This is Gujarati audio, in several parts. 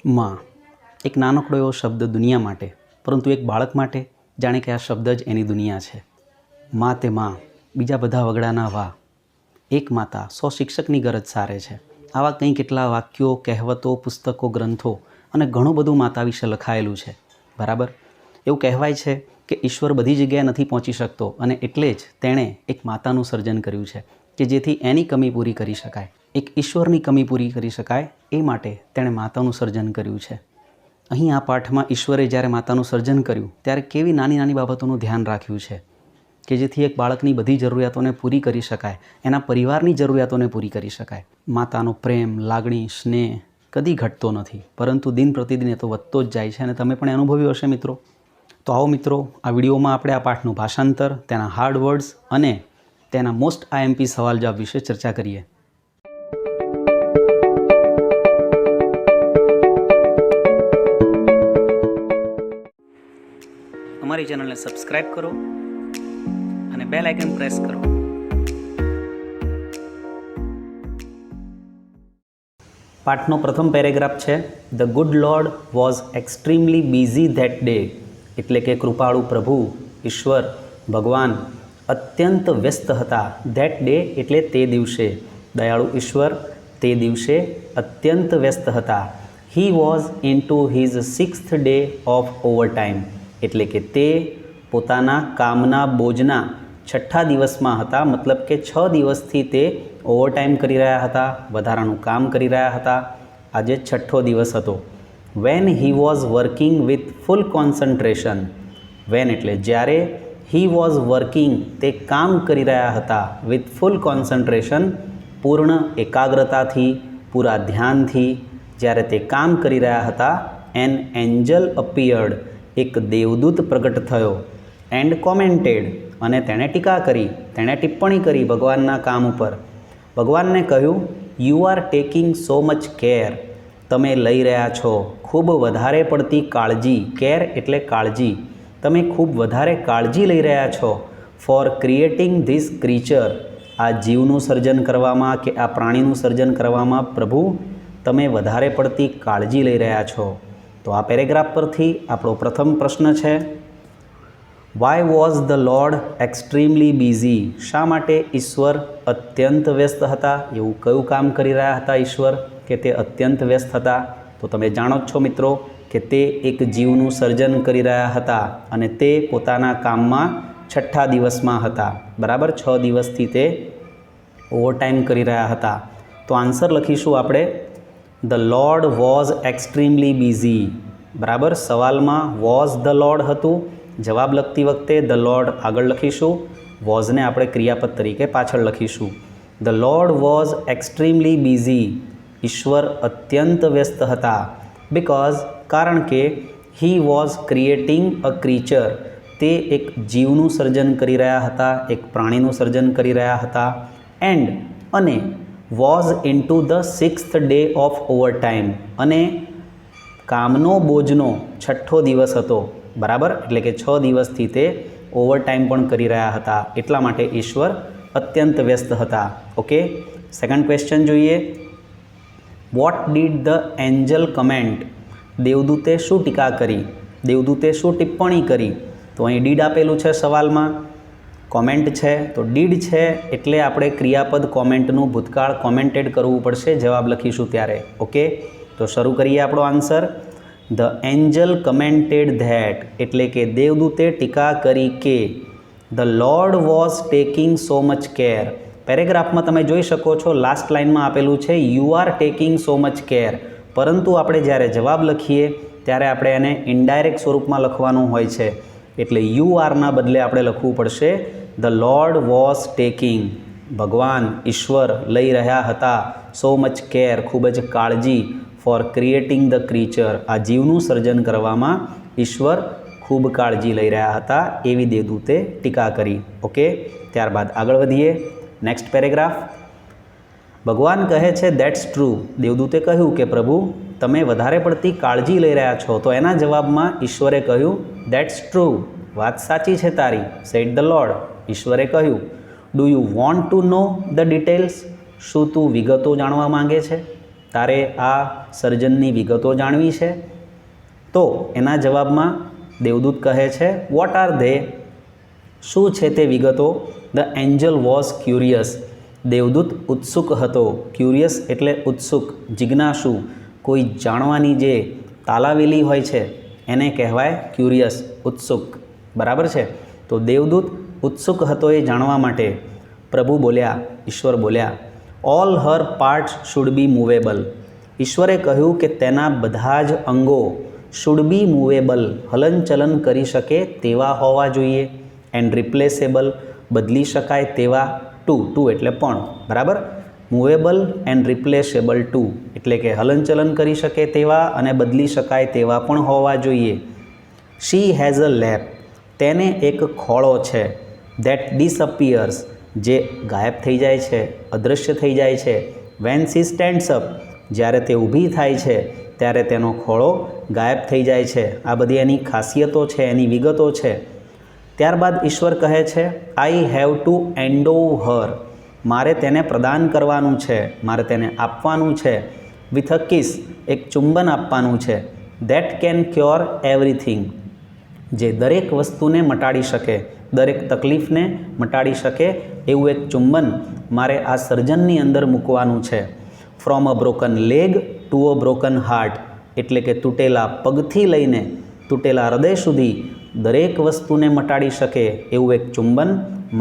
માં એક નાનકડો એવો શબ્દ દુનિયા માટે, પરંતુ એક બાળક માટે જાણે કે આ શબ્દ જ એની દુનિયા છે. માં તે માં, બીજા બધા વગડાના વા. એક માતા 100 શિક્ષકની ગરજ સારે છે. આવા કંઈ કેટલા વાક્યો, કહેવતો, પુસ્તકો, ગ્રંથો અને ઘણું બધું માતા વિશે લખાયેલું છે. બરાબર. એવું કહેવાય છે કે ઈશ્વર બધી જગ્યાએ નથી પહોંચી શકતો અને એટલે જ તેણે એક માતાનું સર્જન કર્યું છે કે જેથી એની કમી પૂરી કરી શકાય. એક ઈશ્વરની કમી પૂરી કરી શકાય એ માટે તેણે માતાનું સર્જન કર્યું છે. અહીં આ પાઠમાં ઈશ્વરે જ્યારે માતાનું સર્જન કર્યું ત્યારે કેવી નાની નાની બાબતોનું ધ્યાન રાખ્યું છે કે જેથી એક બાળકની બધી જરૂરિયાતોને પૂરી કરી શકાય, એના પરિવારની જરૂરિયાતોને પૂરી કરી શકાય. માતાનો પ્રેમ, લાગણી, સ્નેહ કદી ઘટતો નથી, પરંતુ દિન પ્રતિદિન એ તો વધતો જ જાય છે અને તમે પણ અનુભવ્યું હશે મિત્રો. તો આવો મિત્રો, આ વિડીયોમાં આપણે આ પાઠનું ભાષાંતર, તેના હાર્ડ વર્ડ્સ અને તેના મોસ્ટ IMP સવાલ જવાબ વિશે ચર્ચા કરીએ. અમારી ચેનલને સબસ્ક્રાઇબ કરો અને બેલ આઇકન પ્રેસ કરો. પાઠનો પ્રથમ પેરેગ્રાફ છે, the good lord was extremely busy that day. એટલે કે કૃપાળુ પ્રભુ, ઈશ્વર, ભગવાન અત્યંત વ્યસ્ત હતા. ધેટ ડે એટલે તે દિવસે. દયાળુ ઈશ્વર તે દિવસે અત્યંત વ્યસ્ત હતા. He was into his 6th day of overtime. એટલે કે તે પોતાના કામના બોજના 6થા દિવસમાં હતા. મતલબ કે 6 દિવસથી તે ઓવરટાઈમ કરી રહ્યા હતા, વધારાનું કામ કરી રહ્યા હતા. આજે 6થો દિવસ હતો. When he was working with full concentration. When એટલે જ્યારે, હી વોઝ વર્કિંગ તે કામ કરી રહ્યા હતા, વિથ ફૂલ કોન્સન્ટ્રેશન પૂર્ણ એકાગ્રતાથી, પૂરા ધ્યાનથી જ્યારે તે કામ કરી રહ્યા હતા. એન એન્જલ અપિયર્ડ એક દેવદૂત પ્રગટ થયો. એન્ડ કોમેન્ટેડ અને તેણે ટીકા કરી, તેણે ટિપ્પણી કરી ભગવાનના કામ ઉપર. ભગવાનને કહ્યું, you are taking so much care. તમે લઈ રહ્યા છો ખૂબ વધારે પડતી કાળજી. કેર એટલે કાળજી. તમે ખૂબ વધારે કાળજી લઈ રહ્યા છો. Four creating this creature. આ જીવનું સર્જન કરવામાં કે આ પ્રાણીનું સર્જન કરવામાં પ્રભુ તમે વધારે પડતી કાળજી લઈ રહ્યા છો. તો આ પેરેગ્રાફ પરથી આપણો પ્રથમ પ્રશ્ન છે, why was the lord extremely busy. શા માટે ઈશ્વર અત્યંત વ્યસ્ત હતા? એવું કયું કામ કરી રહ્યા હતા ઈશ્વર કે તે અત્યંત વ્યસ્ત હતા? તો તમે જાણો જ છો મિત્રો કે તે એક જીવનું સર્જન કરી રહ્યા હતા અને તે પોતાના કામમાં 6થા દિવસમાં હતા. બરાબર. 6 દિવસથી તે ઓવરટાઈમ કરી રહ્યા હતા. તો આન્સર લખીશું આપણે, the lord was extremely busy. બરાબર. સવાલમાં વોઝ ધ લોર્ડ હતું. જવાબ લખતી વખતે ધ લોર્ડ આગળ લખીશું, વોઝને આપણે ક્રિયાપદ તરીકે પાછળ લખીશું. The lord was extremely busy. ઈશ્વર અત્યંત વ્યસ્ત હતા. બિકોઝ કારણ કે, he was creating a creature. તે એક જીવનું સર્જન કરી રહ્યા હતા, એક પ્રાણીનું સર્જન કરી રહ્યા હતા. એન્ડ અને was into the 6th day of overtime. અને કામનો બોજનો 6થો દિવસ હતો. બરાબર. એટલે કે 6 દિવસથી તે ઓવરટાઈમ પણ કરી રહ્યા હતા. એટલા માટે ઈશ્વર અત્યંત વ્યસ્ત હતા. ઓકે. સેકન્ડ ક્વેશ્ચન જોઈએ. What did the angel comment. દેવદૂતે શું ટીકા કરી? દેવદૂતે શું ટિપ્પણી કરી? તો અહીં ડીડ આપેલું છે સવાલમાં, કોમેન્ટ છે. તો ડીડ છે એટલે આપણે ક્રિયાપદ કોમેન્ટનું ભૂતકાળ કોમેન્ટેડ કરવું પડશે જવાબ લખીશું ત્યારે. ઓકે. તો શરૂ કરીએ આપણો answer. The angel commented that એટલે કે દેવદૂતે ટીકા કરી કે the lord was taking so much care. પેરેગ્રાફમાં તમે જોઈ શકો છો લાસ્ટ લાઇનમાં આપેલું છે you are taking so much care. પરંતુ આપણે જ્યારે જવાબ લખીએ ત્યારે આપણે એને ઇનડાયરેક્ટ સ્વરૂપમાં લખવાનું હોય છે. એટલે યુ આરના બદલે આપણે લખવું પડશે ધ લોર્ડ વોઝ ટેકિંગ. ભગવાન ઈશ્વર લઈ રહ્યા હતા સો મચ કેર ખૂબ જ કાળજી. Four creating the creature. આ જીવનું સર્જન કરવામાં ઈશ્વર ખૂબ કાળજી લઈ રહ્યા હતા એવી દેવદૂતે ટીકા કરી. ઓકે. ત્યારબાદ આગળ વધીએ. Next paragraph. ભગવાન કહે છે દેટ્સ ટ્રુ. દેવદૂતે કહ્યું કે પ્રભુ તમે વધારે પડતી કાળજી લઈ રહ્યા છો. તો એના જવાબમાં ઈશ્વરે કહ્યું દેટ્સ ટ્રુ. વાત સાચી છે તારી. Said the lord. ઈશ્વરે કહ્યું, do you want to know the details. શું તું વિગતો જાણવા માંગે છે? તારે આ સર્જનની વિગતો જાણવી છે? તો એના જવાબમાં દેવદૂત કહે છે વોટ આર ધે, શું છે તે વિગતો? ધ એન્જલ વોઝ ક્યુરિયસ, દેવદૂત ઉત્સુક હતો. ક્યુરિયસ એટલે ઉત્સુક, જિજ્ઞાસુ, કોઈ જાણવાની જે તાલાવેલી હોય છે એને કહેવાય ક્યુરિયસ, ઉત્સુક. બરાબર છે? તો દેવદૂત ઉત્સુક હતો એ જાણવા માટે. પ્રભુ બોલ્યા, ઈશ્વર બોલ્યા, all her parts should be movable. ઈશ્વરે કહ્યું કે તેના બધા જ અંગો શુડ બી મૂવેબલ, હલનચલન કરી શકે તેવા હોવા જોઈએ. એન્ડ રિપ્લેસેબલ, બદલી શકાય તેવા. ટુ એટલે પણ. બરાબર? મૂવેબલ એન્ડ રિપ્લેસેબલ ટુ એટલે કે હલનચલન કરી શકે તેવા અને બદલી શકાય તેવા પણ હોવા જોઈએ. શી હેઝ અ લેપ, તેને એક ખોળો છે. ધેટ ડિસઅપિયર્સ, જે ગાયબ થઈ જાય છે, અદૃશ્ય થઈ જાય છે. વેન શી સ્ટેન્ડ્સ અપ, જ્યારે તે ઊભી થાય છે ત્યારે તેનો ખોળો ગાયબ થઈ જાય છે. આ બધી એની ખાસિયતો છે, એની વિગતો છે. ત્યારબાદ ઈશ્વર કહે છે આઈ હેવ ટુ એન્ડોવ હર, મારે તેને પ્રદાન કરવાનું છે, મારે તેને આપવાનું છે. વિથ અ કિસ, એક ચુંબન આપવાનું છે. ધેટ કેન ક્યોર એવરીથિંગ, જે દરેક વસ્તુને મટાડી શકે, દરેક તકલીફને મટાડી શકે એવું એક ચુંબન મારે આ સર્જનની અંદર મૂકવાનું છે. From a broken leg to a broken heart, એટલે કે તૂટેલા પગથી લઈને તૂટેલા હૃદય સુધી દરેક વસ્તુને મટાડી શકે એવું એક ચુંબન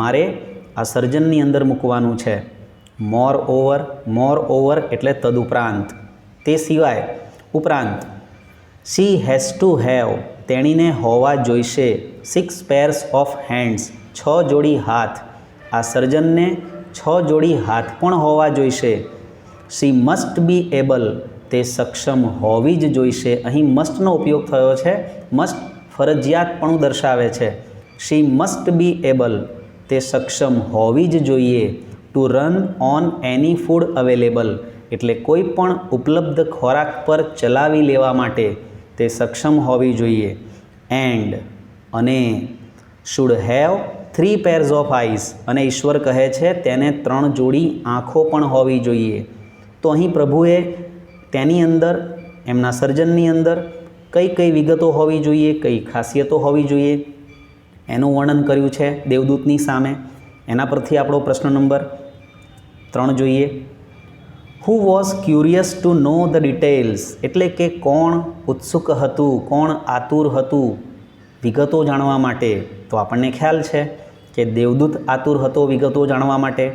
મારે આ સર્જનની અંદર મૂકવાનું છે. મોર ઓવર એટલે તદુપરાંત, તે સિવાય, ઉપરાંત. શી હેઝ ટુ હેવ, તેણીને હોવા જોઈશે. 6 pairs ઓફ હેન્ડ્સ, 6 જોડી હાથ. આ સર્જનને 6 જોડી હાથ પણ હોવા જોઈશે. શી મસ્ટ બી એબલ, તે સક્ષમ હોવી જ જોઈશે. અહીં મસ્ટનો ઉપયોગ થયો છે. મસ્ટ ફરજિયાતપણું દર્શાવે છે. શી મસ્ટ બી એબલ, તે સક્ષમ હોવી જ જોઈએ. Two run on any food available, એટલે કોઈ પણ ઉપલબ્ધ ખોરાક પર ચલાવી લેવા માટે તે સક્ષમ હોવી જોઈએ. એન્ડ, અને should have 3 pairs of eyes, અને ઈશ્વર કહે છે તેને 3 જોડી આંખો પણ હોવી જોઈએ. તો અહીં પ્રભુએ તેની અંદર, એમના સર્જનની અંદર કઈ કઈ વિગતો હોવી જોઈએ, કઈ ખાસિયતો હોવી જોઈએ એનું વર્ણન કર્યું છે દેવદૂતની સામે. એના પરથી આપણો પ્રશ્ન નંબર 3 જોઈએ. Who was curious to know the details, એટલે કે કોણ ઉત્સુક હતું, કોણ આતુર હતું વિગતો જાણવા માટે? તો આપણને ખ્યાલ છે કે દેવદૂત આતુર હતો વિગતો જાણવા માટે.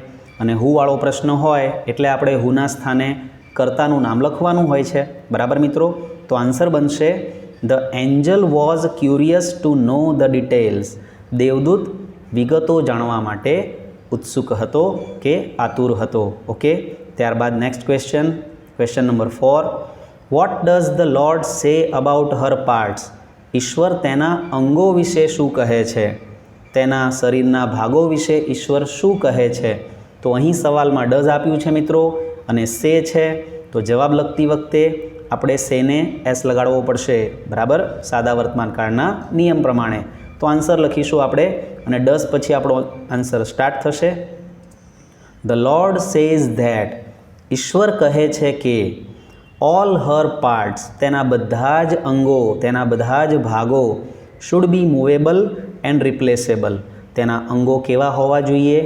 અને હુવાળો પ્રશ્ન હોય એટલે આપણે હુના સ્થાને કર્તાનું નામ લખવાનું હોય છે. બરાબર મિત્રો? તો આન્સર બનશે the angel was curious to know the details. દેવદૂત વિગતો જાણવા માટે ઉત્સુક હતો કે આતુર હતો. ઓકે, ત્યારબાદ next question number 4. What does the lord say about her parts, ઈશ્વર તેના અંગો વિશે શું કહે છે? તેના શરીરના ભાગો વિશે ઈશ્વર શું કહે છે? તો અહીં સવાલમાં ડઝ આપ્યું છે મિત્રો અને સે છે, તો જવાબ લખતી વખતે આપણે સેને એસ લગાડવો પડશે. બરાબર? સાદા વર્તમાન કાળના નિયમ પ્રમાણે. તો આન્સર લખીશું આપણે અને ડઝ પછી આપણો આન્સર સ્ટાર્ટ થશે. ધ લોર્ડ સેઝ ધેટ, ઈશ્વર કહે છે કે ઓલ હર પાર્ટ્સ, તેના બધા જ અંગો, તેના બધા જ ભાગો શુડ બી મૂવેબલ એન્ડ રિપ્લેસેબલ, તેના અંગો કેવા હોવા જોઈએ?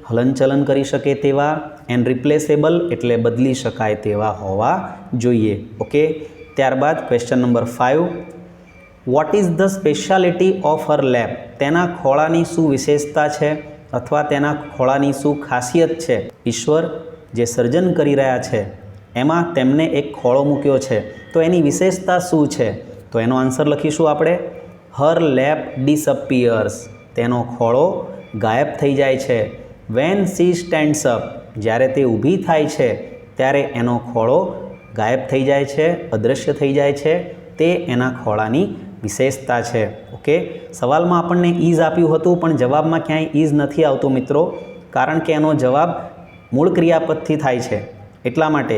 હલનચલન કરી શકે તેવા. એન્ડ રિપ્લેસેબલ એટલે બદલી શકાય તેવા હોવા જોઈએ. ઓકે, ત્યારબાદ question number 5. What is the speciality of her lap, તેના ખોળાની શું વિશેષતા છે અથવા તેના ખોળાની શું ખાસિયત છે? ઈશ્વર જે સર્જન કરી રહ્યા છે એમાં તેમને એક ખોળો મૂક્યો છે, તો એની વિશેષતા શું છે? તો એનો આન્સર લખીશું આપણે હર લેપ ડિસઅપિયર્સ, તેનો ખોળો ગાયબ થઈ જાય છે. વેન સી સ્ટેન્ડ્સ અપ, જ્યારે તે ઊભી થાય છે ત્યારે એનો ખોળો ગાયબ થઈ જાય છે, અદૃશ્ય થઈ જાય છે. તે એના ખોળાની વિશેષતા છે. ઓકે, સવાલમાં આપણને ઇઝ આપ્યું હતું પણ જવાબમાં ક્યાંય ઇઝ નથી આવતો મિત્રો, કારણ કે એનો જવાબ મૂળ ક્રિયાપદથી થાય છે. એટલા માટે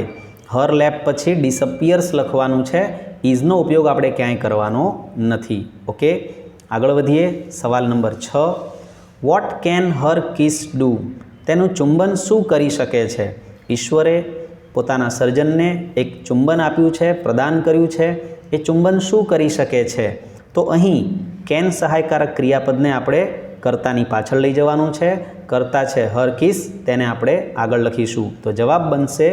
હર લેપ પછી ડિસઅપિયર્સ લખવાનું છે, ઇઝનો ઉપયોગ આપણે ક્યાંય કરવાનો નથી. ઓકે, આગળ વધીએ. સવાલ number 6. What can Har kiss do, તેનું ચુંબન શું કરી શકે છે? ઈશ્વરે પોતાના સર્જનને એક ચુંબન આપ્યું છે, પ્રદાન કર્યું છે. એ ચુંબન શું કરી શકે છે? તો અહીં કેન સહાયકારક ક્રિયાપદને આપણે કર્તાની પાછળ લઈ જવાનું છે. કર્તા છે હર કિસ, તેને આપણે આગળ લખીશું. તો જવાબ બનશે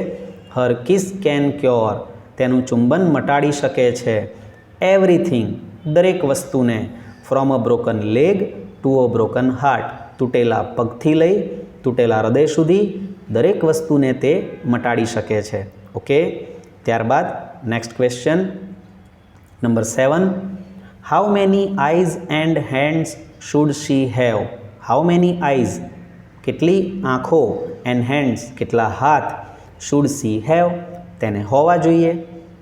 હર કિસ કેન ક્યોર, તેનું ચુંબન મટાડી શકે છે. એવરીથિંગ, દરેક વસ્તુને. From a broken leg to a broken heart, તૂટેલા પગથી લઈ તૂટેલા હૃદય સુધી દરેક વસ્તુને તે મટાડી શકે છે. ઓકે, ત્યારબાદ next question number 7. How many eyes and hands should she have? How many eyes, કેટલી આંખો, એન્ડ હેન્ડ્સ, કેટલા હાથ, શુડ સી હેવ, તેને હોવા જોઈએ.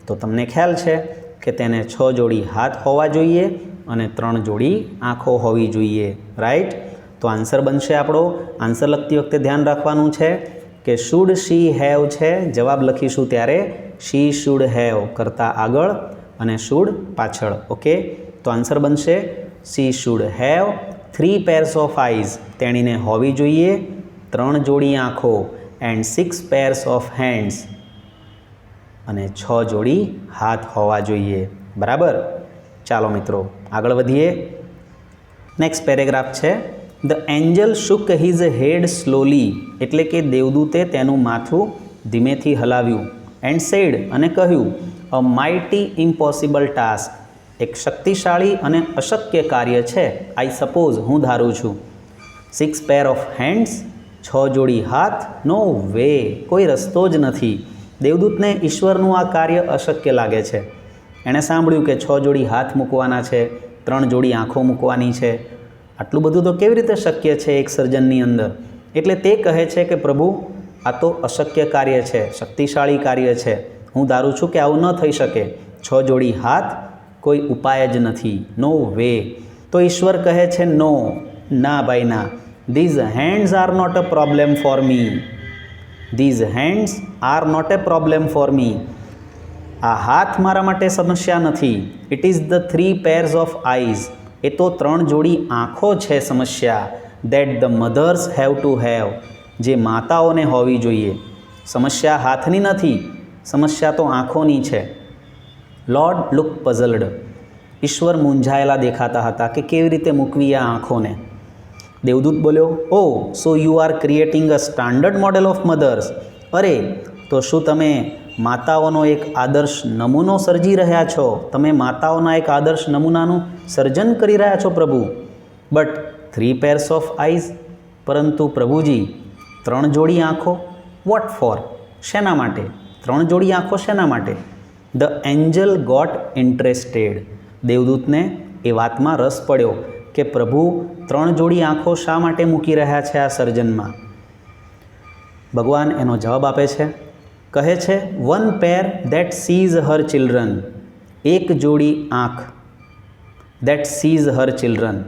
તો તમને ખ્યાલ છે કે તેને 6 જોડી હાથ હોવા જોઈએ અને 3 જોડી આંખો હોવી જોઈએ. રાઈટ? તો આન્સર બનશે આપણો. આન્સર લખતી વખતે ધ્યાન રાખવાનું છે કે શુડ શી હેવ છે, જવાબ લખીશું ત્યારે શી શુડ હેવ કરતાં આગળ અને શુડ પાછળ. ઓકે, તો આન્સર બનશે she should have 3 pairs of eyes, તેણીને હોવી જોઈએ 3 જોડી આંખો, એન્ડ 6 pairs ઓફ હેન્ડ્સ, અને 6 જોડી હાથ હોવા જોઈએ. બરાબર? ચાલો મિત્રો આગળ વધીએ. નેક્સ્ટ પેરેગ્રાફ છે the angel shook his head slowly, એટલે કે દેવદૂતે તેનું માથું ધીમેથી હલાવ્યું. એન્ડ સેડ, અને કહ્યું અ માઇટી ઇમ્પોસિબલ ટાસ્ક, એક શક્તિશાળી અને અશક્ય કાર્ય છે. આઈ સપોઝ, હું ધારું છું. 6 pair ઓફ હેન્ડ્સ, 6 જોડી હાથ, નો વે, કોઈ રસ્તો જ નથી. દેવદૂતને ઈશ્વરનું આ કાર્ય અશક્ય લાગે છે. એણે સાંભળ્યું કે 6 જોડી હાથ મૂકવાના છે, 3 જોડી આંખો મૂકવાની છે. આટલું બધું તો કેવી રીતે શક્ય છે એક સર્જનની અંદર? એટલે તે કહે છે કે પ્રભુ, આ તો અશક્ય કાર્ય છે, શક્તિશાળી કાર્ય છે. હું ધારું છું કે આવું ન થઈ શકે. 6 જોડી હાથ, કોઈ ઉપાય જ નથી. No way. તો ઈશ્વર કહે છે નો, ના ભાઈ ના. These hands are not a problem for me. These hands are not a problem for me. આ હાથ મારા માટે સમસ્યા નથી. It is the 3 pairs of eyes, એ તો 3 જોડી આંખો છે સમસ્યા. That the mothers have to have, જે માતાઓને હોવી જોઈએ. સમસ્યા હાથની નથી, સમસ્યા તો આંખોની છે. લોર્ડ લુક પઝલ્ડ, ઈશ્વર મૂંઝાયેલા દેખાતા હતા કે કેવી રીતે મૂકવી આ આંખોને. દેવદૂત બોલ્યો oh so you are creating a standard model of mothers. અરે, તો શું તમે માતાઓનો એક આદર્શ નમૂનો સર્જી રહ્યા છો? તમે માતાઓના એક આદર્શ નમૂનાનું સર્જન કરી રહ્યા છો પ્રભુ. બટ 3 pairs ઓફ આઈઝ, પરંતુ પ્રભુજી 3 જોડી આંખો? વોટ ફોર, શેના માટે? 3 જોડી આંખો શેના માટે? ધ એન્જલ ગોટ ઇન્ટરેસ્ટેડ, દેવદૂતને એ વાતમાં રસ પડ્યો કે પ્રભુ 3 જોડી આંખો શા માટે મૂકી રહ્યા છે આ સર્જનમાં. ભગવાન એનો જવાબ આપે છે, કહે છે 1 pair that sees her children, એક જોડી આંખ that sees her children,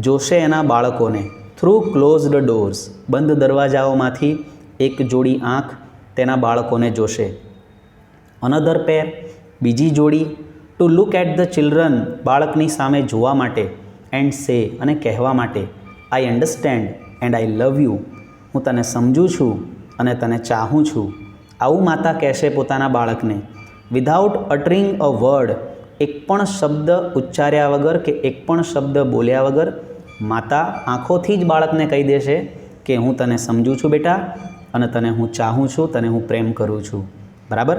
જોશે એના બાળકોને. થ્રુ ક્લોઝડ ડોર્સ, બંધ દરવાજાઓમાંથી એક જોડી આંખ તેના બાળકોને જોશે. અનધર પેર, બીજી જોડી, to look at the children, બાળકની સામે જોવા માટે. એન્ડ સે, અને કહેવા માટે, I understand and I love you, હું તને સમજું છું અને તને ચાહું છું. આવું માતા કહેશે પોતાના બાળકને. વિધાઉટ અટરિંગ અ વર્ડ, એક પણ શબ્દ ઉચ્ચાર્યા વગર કે એક પણ શબ્દ બોલ્યા વગર માતા આંખોથી જ બાળકને કહી દેશે કે હું તને સમજું છું બેટા, અને તને હું ચાહું છું, તને હું પ્રેમ કરું છું. બરાબર?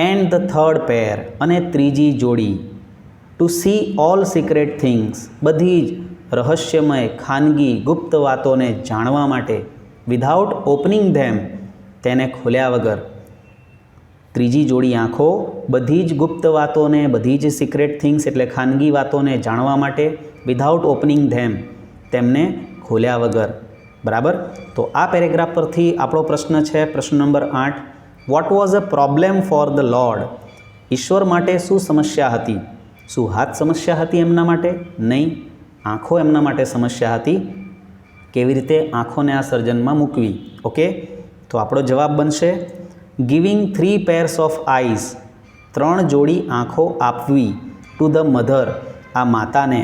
એન્ડ ધ થર્ડ પેર, અને ત્રીજી જોડી, to see all secret things, બધી જ રહસ્યમય, ખાનગી, ગુપ્ત વાતોને જાણવા માટે. વિધાઉટ ઓપનિંગ ધેમ, તેને ખોલ્યા વગર. ત્રીજી જોડી આંખો બધી જ ગુપ્ત વાતોને, બધી જ સિક્રેટ થિંગ્સ એટલે ખાનગી વાતોને જાણવા માટે. વિધાઉટ ઓપનિંગ ધેમ, તેમને ખોલ્યા વગર. બરાબર? તો આ પેરેગ્રાફ પરથી આપણો પ્રશ્ન છે, પ્રશ્ન number 8. What was a problem for the lord? ઈશ્વર માટે શું સમસ્યા હતી? શું હાથ સમસ્યા હતી એમના માટે? નહીં, આંખો એમના માટે સમસ્યા હતી. કેવી રીતે આંખોને આ સર્જનમાં મૂકવી. ઓકે, તો આપણો જવાબ બનશે ગિવિંગ 3 pairs ઓફ આઈઝ, 3 જોડી આંખો આપવી, ટુ ધ મધર, આ માતાને,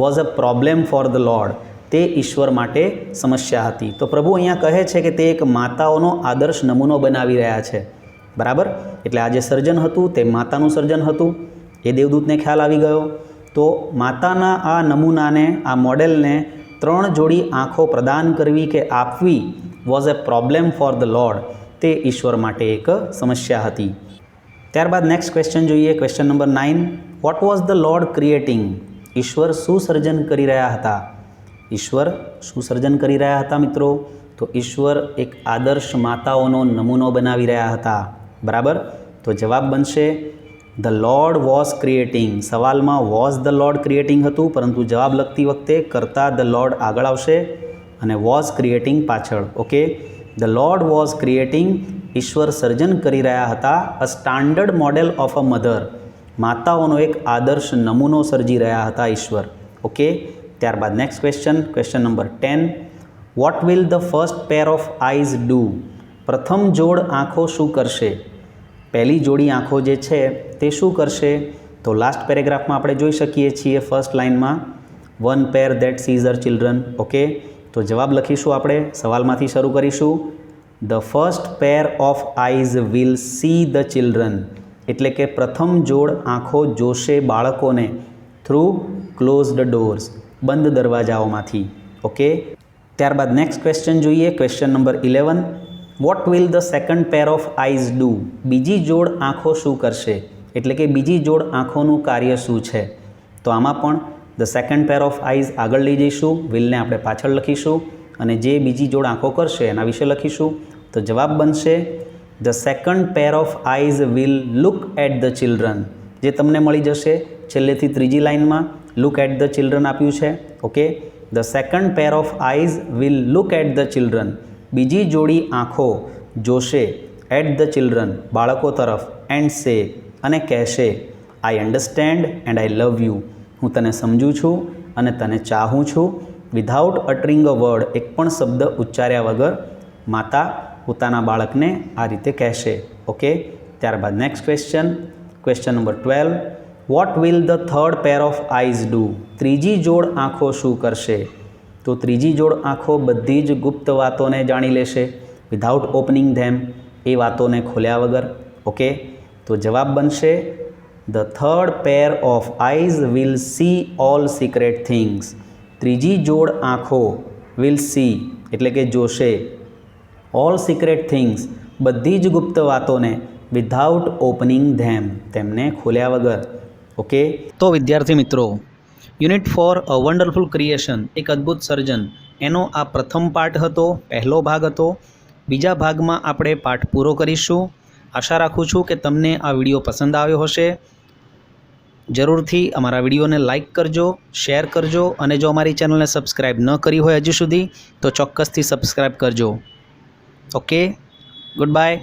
was a problem for the lord, તે ઈશ્વર માટે સમસ્યા હતી. તો પ્રભુ અહીંયા કહે છે કે તે એક માતાઓનો આદર્શ નમૂનો બનાવી રહ્યા છે. બરાબર, એટલે આ જે સર્જન હતું તે માતાનું સર્જન હતું. એ દેવદૂતને ખ્યાલ આવી ગયો. તો માતાના આ નમૂનાને, આ મોડેલને 3 જોડી આંખો પ્રદાન કરવી કે આપવી was A problem for the lord. તે ઈશ્વર માટે એક સમસ્યા હતી. ત્યારબાદ નેક્સ્ટ ક્વેશ્ચન જોઈએ, question number 9. What was the lord creating? ઈશ્વર શું સર્જન કરી રહ્યા હતા? ઈશ્વર શું સર્જન કરી રહ્યા હતા મિત્રો? તો ઈશ્વર એક આદર્શ માતાઓનો નમૂનો બનાવી રહ્યા હતા. બરાબર, તો જવાબ બનશે ધ લોર્ડ વોઝ ક્રિએટિંગ. સવાલમાં વોઝ ધ લોર્ડ ક્રિએટિંગ હતું, પરંતુ જવાબ લખતી વખતે કરતાં ધ લોર્ડ આગળ આવશે અને વોઝ ક્રિએટિંગ પાછળ. Okay, the lord was creating. ઈશ્વર સર્જન કરી રહ્યા હતા a standard model of a mother. માતાઓનો એક આદર્શ નમૂનો સર્જી રહ્યા હતા ઈશ્વર. ઓકે, ત્યારબાદ next question, question number 10. What will the first pair of eyes do? પ્રથમ જોડ આંખો શું કરશે? પહેલી જોડી આંખો જે છે તે શું કરશે? તો લાસ્ટ પેરેગ્રાફમાં આપણે જોઈ શકીએ છીએ ફર્સ્ટ લાઇનમાં, one pair that sees her children. Okay, તો જવાબ લખીશું આપણે, સવાલમાંથી શરૂ કરીશું. The first pair of eyes will see the children. એટલે કે પ્રથમ જોડ આંખો જોશે બાળકોને થ્રુ ક્લોઝડ ડોર્સ, બંધ દરવાજાઓમાંથી. ઓકે, ત્યારબાદ નેક્સ્ટ ક્વેશ્ચન જોઈએ, question number 11. Vote will the second pair of eyes do? બીજી જોડ આંખો શું કરશે? એટલે કે બીજી જોડ આંખોનું કાર્ય શું છે? તો આમાં પણ the second pair of eyes આગળ લઈ જઈશું, વિલને આપણે પાછળ લખીશું અને જે બીજી જોડ આંખો કરશે એના વિશે લખીશું. તો જવાબ બનશે the second pair of eyes will look at the children. જે તમને મળી જશે છેલ્લેથી ત્રીજી લાઇનમાં, લુક એટ ધ ચિલ્ડ્રન આપ્યું છે. Okay, the second pair of eyes will look at the children. બીજી જોડી આંખો જોશે એટ ધ ચિલ્ડ્રન, બાળકો તરફ, એન્ડ સે, અને કહેશે આઈ understand and I love you. હું તને સમજું છું અને તને ચાહું છું. વિધાઉટ અટરિંગ અ વર્ડ, એક પણ શબ્દ ઉચ્ચાર્યા વગર માતા પોતાના બાળકને આ રીતે કહેશે. ઓકે, ત્યારબાદ next question, question number 12. Vote will the third pair of eyes do? ત્રીજી જોડ આંખો શું કરશે? તો ત્રીજી જોડ આંખો બધી જ ગુપ્ત વાતોને જાણી લેશે વિધાઉટ ઓપનિંગ ધેમ, એ વાતોને ખોલ્યા વગર. ઓકે, તો જવાબ બનશે the third pair of eyes will C all secret things. ત્રીજી જોડ આંખો વિલ સી એટલે કે જોશે ઓલ સિક્રેટ થિંગ્સ, બધી જ ગુપ્ત વાતોને વિધાઉટ ઓપનિંગ ધેમ, તેમને ખોલ્યા વગર. ઓકે, તો વિદ્યાર્થી મિત્રો, યુનિટ 4 અ વન્ડરફુલ ક્રિએશન, એક અદ્ભુત સર્જન, એનો આ પ્રથમ પાઠ હતો, પહેલો ભાગ હતો. બીજા ભાગમાં આપણે પાઠ પૂરો કરીશું. આશા રાખું છું કે તમને આ વિડીયો પસંદ આવ્યો હશે. જરૂરથી અમારા વિડીયોને લાઇક કરજો, શેર કરજો અને જો અમારી ચેનલને સબસ્ક્રાઈબ ન કરી હોય હજુ સુધી તો ચોક્કસથી સબસ્ક્રાઈબ કરજો. Okay, good bye.